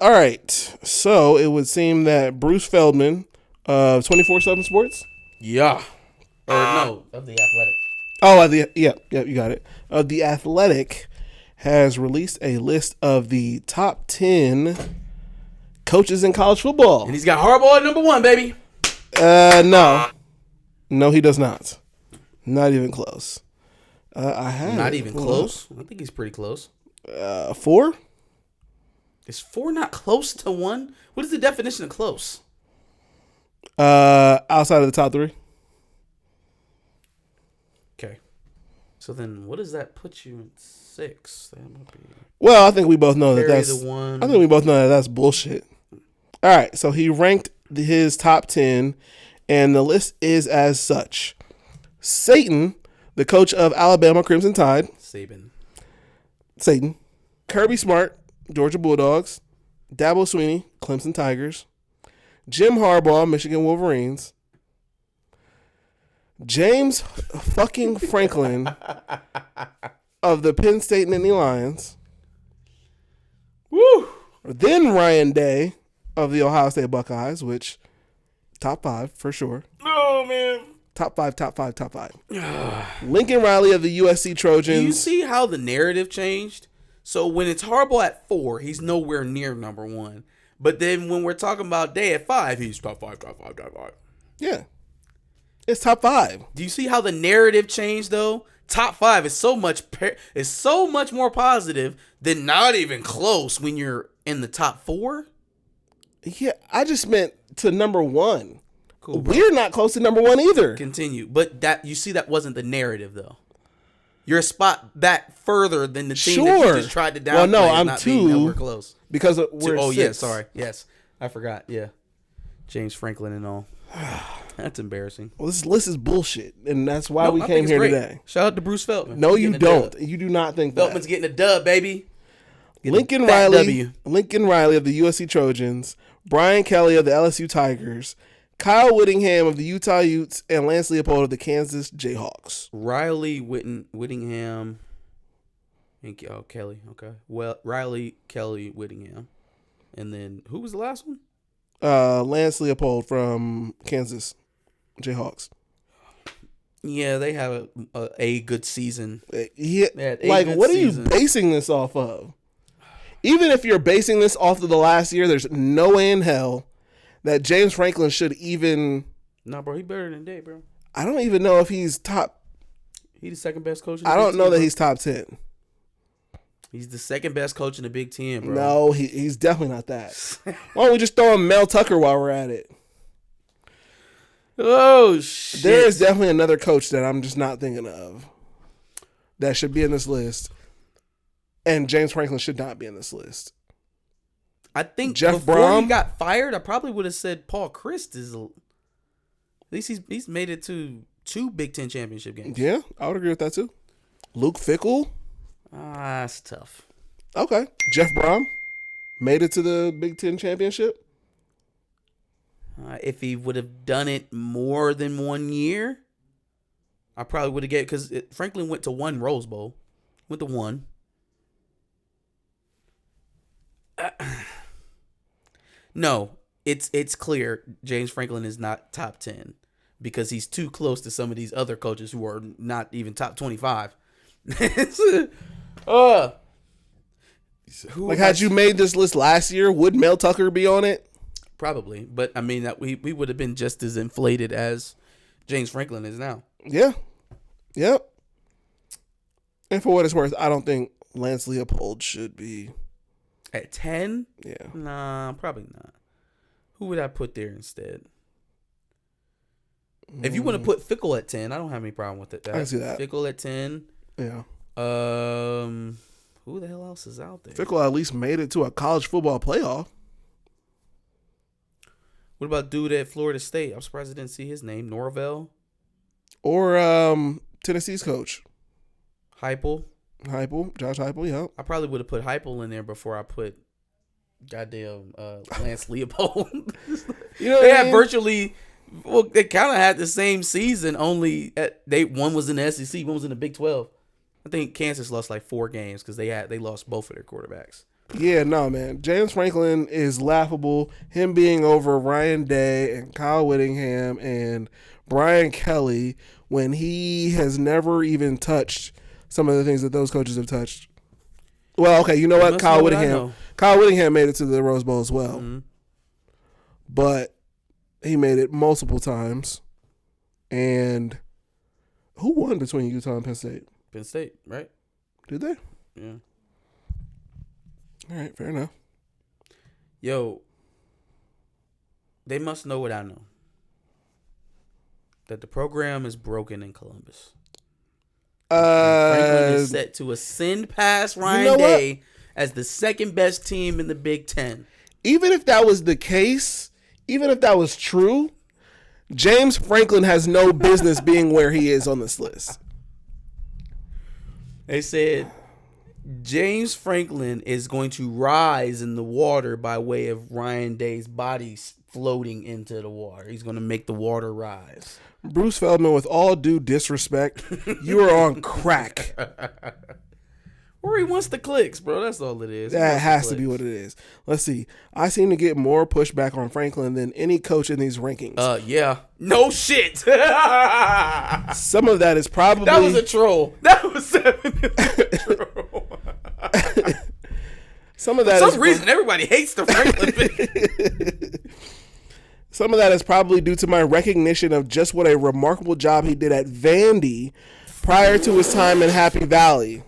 All right. So it would seem that Bruce Feldman of 24/7 Sports. Yeah. Or no, of the Athletic. Oh, you got it. The Athletic has released a list of the top 10 coaches in college football. And he's got Harbaugh at number 1, baby. No, he does not. Not even close. I have not even close. I think he's pretty close. 4. Is 4 not close to 1? What is the definition of close? Outside of the top 3. Okay. So then, what does that put you in 6? That would be Well, I think we both know that Barry that's. the one. I think we both know that that's bullshit. All right, so he ranked his top 10, and the list is as such: Satan, the coach of Alabama Crimson Tide. Satan. Kirby Smart, Georgia Bulldogs. Dabo Swinney, Clemson Tigers. Jim Harbaugh, Michigan Wolverines. James fucking Franklin of the Penn State Nittany Lions. Woo! Then Ryan Day of the Ohio State Buckeyes, which top 5 for sure. Oh, man. Top five. Lincoln Riley of the USC Trojans. Do you see how the narrative changed? So when it's Harbaugh at 4, he's nowhere near number 1. But then when we're talking about Day at 5, he's top 5. Yeah. It's top 5. Do you see how the narrative changed though? Top 5 is so much more positive than not even close when you're in the top 4. Yeah, I just meant to number 1. Cool, we're not close to number 1 either. Continue. But that you see that wasn't the narrative though. You're a spot back further than the team that you just tried to downplay. Well, no, I'm not 2 being nowhere close. Because we're 6. Yeah, sorry. Yes. I forgot. Yeah. James Franklin and all. That's embarrassing. Well, this list is bullshit, and that's why we came here today. Shout out to Bruce Feldman. No, you don't. You do not think Feldman's that. getting a dub, baby. Lincoln Riley of the USC Trojans, Brian Kelly of the LSU Tigers, Kyle Whittingham of the Utah Utes, and Lance Leopold of the Kansas Jayhawks. Riley Whittingham. Oh, Kelly. Okay. Well, Riley, Kelly, Whittingham. And then who was the last one? Lance Leopold from Kansas Jayhawks. Yeah, they have a good season. Yeah, like what are you basing this off of? Even if you're basing this off of the last year, there's no way in hell that James Franklin should even. Nah, bro, he better than Day, bro. I don't even know if he's top. He's the second best coach. I don't know that he's top 10. He's the second best coach in the Big Ten, bro. No, he's definitely not that. Why don't we just throw in Mel Tucker while we're at it? Oh, shit. There is definitely another coach that I'm just not thinking of that should be in this list. And James Franklin should not be in this list. I think Jeff before Brom? he got fired, I probably would have said Paul Christ is. At least he's made it to 2 Big Ten championship games. Yeah, I would agree with that too. Luke Fickell. That's tough. Okay. Jeff Brom made it to the Big Ten championship. If he would have done it more than 1 year, I probably would have get because Franklin went to 1 Rose Bowl, went to 1. No, it's clear James Franklin is not top 10 because he's too close to some of these other coaches who are not even top 25. Had you made this list last year, would Mel Tucker be on it? Probably, but I mean that we would have been just as inflated as James Franklin is now. Yeah. Yep. And for what it's worth, I don't think Lance Leopold should be at 10. Yeah. Nah, probably not. Who would I put there instead? If you want to put Fickell at 10, I don't have any problem with it. I can see that. Fickell at 10. Yeah. Who the hell else is out there? Fickell at least made it to a college football playoff. What about dude at Florida State? I'm surprised I didn't see his name. Norvell? Or Tennessee's coach. Heupel, Josh Heupel, yeah. I probably would have put Heupel in there before I put goddamn Lance Leopold. You know they what I had mean? virtually, well, they kind of had the same season, only one was in the SEC, one was in the Big 12. I think Kansas lost like 4 games because they lost both of their quarterbacks. Yeah, no, man. James Franklin is laughable. Him being over Ryan Day and Kyle Whittingham and Brian Kelly when he has never even touched some of the things that those coaches have touched. Well, okay, you know what? Kyle Whittingham made it to the Rose Bowl as well. Mm-hmm. But he made it multiple times. And who won between Utah and Penn State? Penn State, right? Did they? Yeah. All right, fair enough. Yo, they must know what I know. That the program is broken in Columbus. Franklin is set to ascend past Ryan Day as the second best team in the Big Ten. Even if that was the case, even if that was true, James Franklin has no business being where he is on this list. They said James Franklin is going to rise in the water by way of Ryan Day's body floating into the water. He's going to make the water rise. Bruce Feldman, with all due disrespect, you are on crack. Or he wants the clicks, bro. That's all it is. That has to be what it is. Let's see. I seem to get more pushback on Franklin than any coach in these rankings. Yeah. No shit. Some of that is probably... That was a troll. That was definitely a troll. Some of that For some reason, everybody hates the Franklin. Some of that is probably due to my recognition of just what a remarkable job he did at Vandy prior to his time in Happy Valley.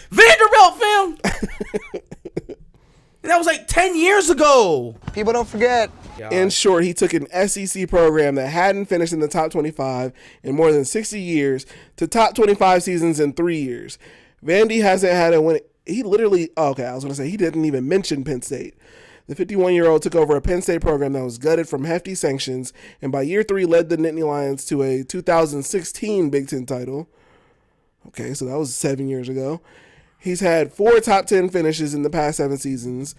Vanderbilt, fam. That was like 10 years ago. People don't forget. In short, he took an SEC program that hadn't finished in the top 25 in more than 60 years to top 25 seasons in 3 years. Vandy hasn't had a win. He literally, I was going to say, he didn't even mention Penn State. The 51-year-old took over a Penn State program that was gutted from hefty sanctions, and by year 3 led the Nittany Lions to a 2016 Big Ten title. Okay, so that was 7 years ago. He's had 4 top 10 finishes in the past 7 seasons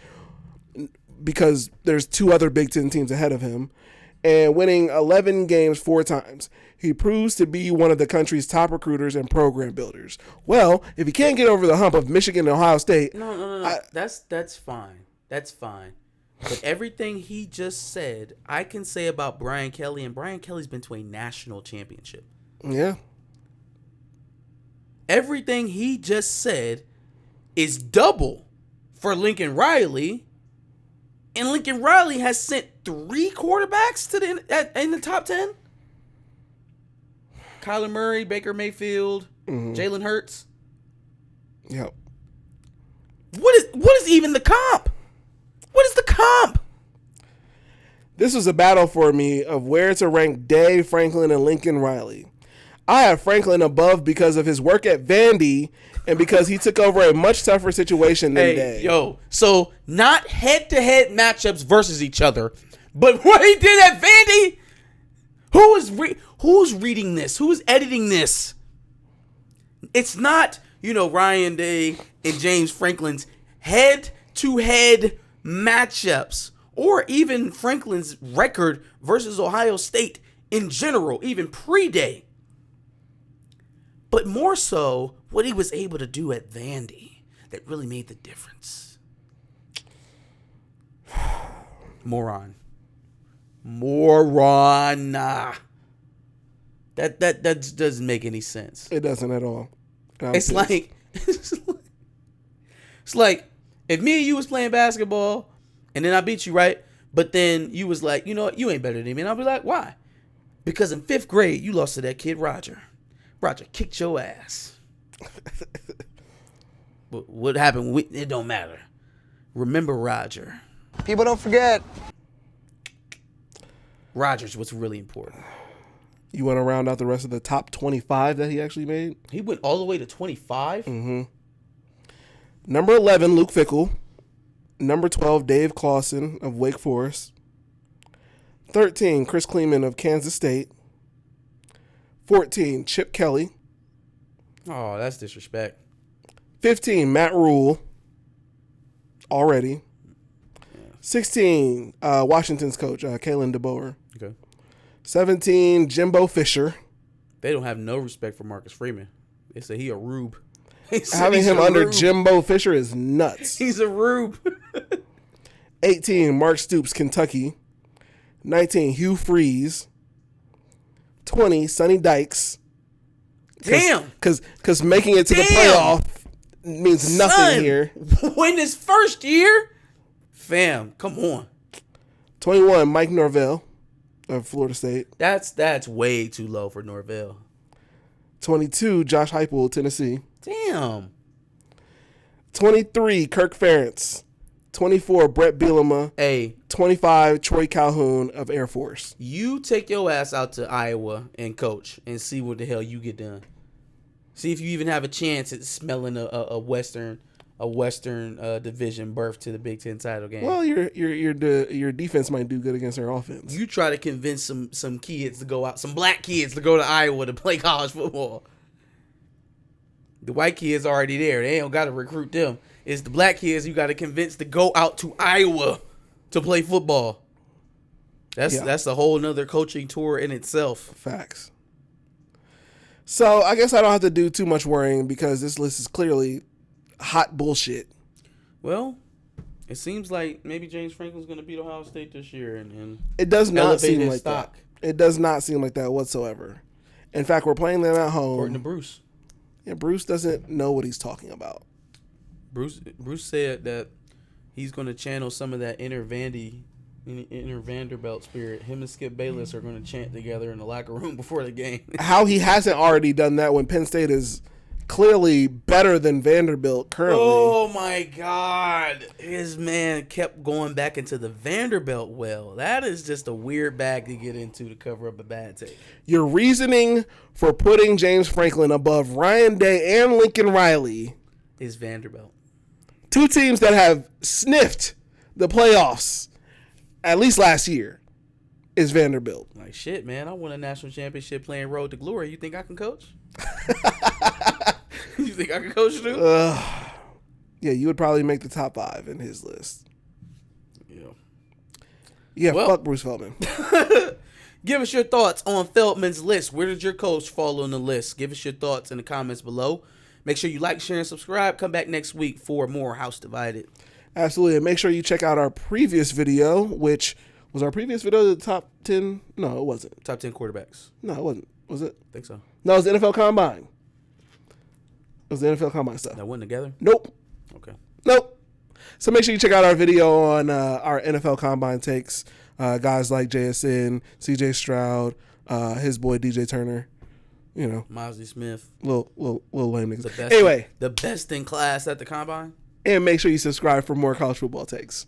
because there's 2 other Big Ten teams ahead of him, and winning 11 games 4 times. He proves to be one of the country's top recruiters and program builders. Well, if he can't get over the hump of Michigan and Ohio State... No. That's fine. That's fine. But everything he just said, I can say about Brian Kelly, and Brian Kelly's been to a national championship. Yeah. Everything he just said is double for Lincoln Riley, and Lincoln Riley has sent 3 quarterbacks to in the top 10. Kyler Murray, Baker Mayfield, Jalen Hurts. Yep. What is even the comp? What is the comp? This was a battle for me of where to rank Day, Franklin, and Lincoln Riley. I have Franklin above because of his work at Vandy and because he took over a much tougher situation than Day. So not head-to-head matchups versus each other, but what he did at Vandy, who's reading this? Who's editing this? It's not, Ryan Day and James Franklin's head-to-head matchups, or even Franklin's record versus Ohio State in general, even pre-Day. But more so, what he was able to do at Vandy that really made the difference. Moron. That doesn't make any sense. It doesn't at all. It's like if me and you was playing basketball and then I beat you, right? But then you was like, you know what, you ain't better than me. And I'll be like, why? Because in 5th grade, you lost to that kid, Roger. Roger kicked your ass. What happened? It don't matter. Remember Roger. People don't forget. Roger's what's really important. You want to round out the rest of the top 25 that he actually made? He went all the way to 25? Mm-hmm. Number 11, Luke Fickell. Number 12, Dave Clawson of Wake Forest. 13, Chris Kleeman of Kansas State. 14, Chip Kelly. Oh, that's disrespect. 15, Matt Rule. Already. 16, Washington's coach, Kalen DeBoer. Okay. 17, Jimbo Fisher. They don't have no respect for Marcus Freeman. They say he a rube. Having him under Jimbo Fisher is nuts. He's a rube. 18, Mark Stoops, Kentucky. 19, Hugh Freeze. 20, Sonny Dykes. Damn. Because making it to the playoff means nothing here. Win his first year? Fam, come on. 21, Mike Norvell of Florida State. That's way too low for Norvell. 22, Josh Heupel, Tennessee. Damn. 23, Kirk Ferentz. 24, Brett Bielema. Hey. 25, Troy Calhoun of Air Force. You take your ass out to Iowa and coach and see what the hell you get done. See if you even have a chance at smelling a Western Division berth to the Big Ten title game. Well, your defense might do good against their offense. You try to convince some kids to go out, some black kids to go to Iowa to play college football. The white kids are already there. They don't got to recruit them. It's the black kids you got to convince to go out to Iowa to play football. That's a whole nother coaching tour in itself. Facts. So I guess I don't have to do too much worrying because this list is clearly hot bullshit. Well, it seems like maybe James Franklin's going to beat Ohio State this year, and it does not seem like stock. that. It does not seem like that whatsoever. In fact, we're playing them at home. According to Bruce. Yeah, Bruce doesn't know what he's talking about. Bruce said that he's going to channel some of that inner Vanderbilt spirit. Him and Skip Bayless are going to chant together in the locker room before the game. How he hasn't already done that when Penn State is clearly better than Vanderbilt currently. Oh my God. His man kept going back into the Vanderbilt well. That is just a weird bag to get into to cover up a bad take. Your reasoning for putting James Franklin above Ryan Day and Lincoln Riley is Vanderbilt. Two teams that have sniffed the playoffs at least last year is Vanderbilt. Like, shit, man, I won a national championship playing Road to Glory. You think I can coach? You think I can coach too? Yeah, you would probably make the top 5 in his list. Yeah, fuck Bruce Feldman. Give us your thoughts on Feldman's list. Where did your coach fall on the list? Give us your thoughts in the comments below. Make sure you like, share, and subscribe. Come back next week for more House Divided. Absolutely. And make sure you check out our previous video, which was our previous video, the top 10. No, it wasn't. Top 10 quarterbacks. No, it wasn't. Was it? I think so. No, it was the NFL Combine. It was the NFL Combine stuff. That wasn't together? Nope. Okay. Nope. So make sure you check out our video on our NFL Combine takes. Guys like JSN, CJ Stroud, his boy DJ Turner. You know, Mosley Smith, little lame niggas. Anyway, the best in class at the combine. And make sure you subscribe for more college football takes.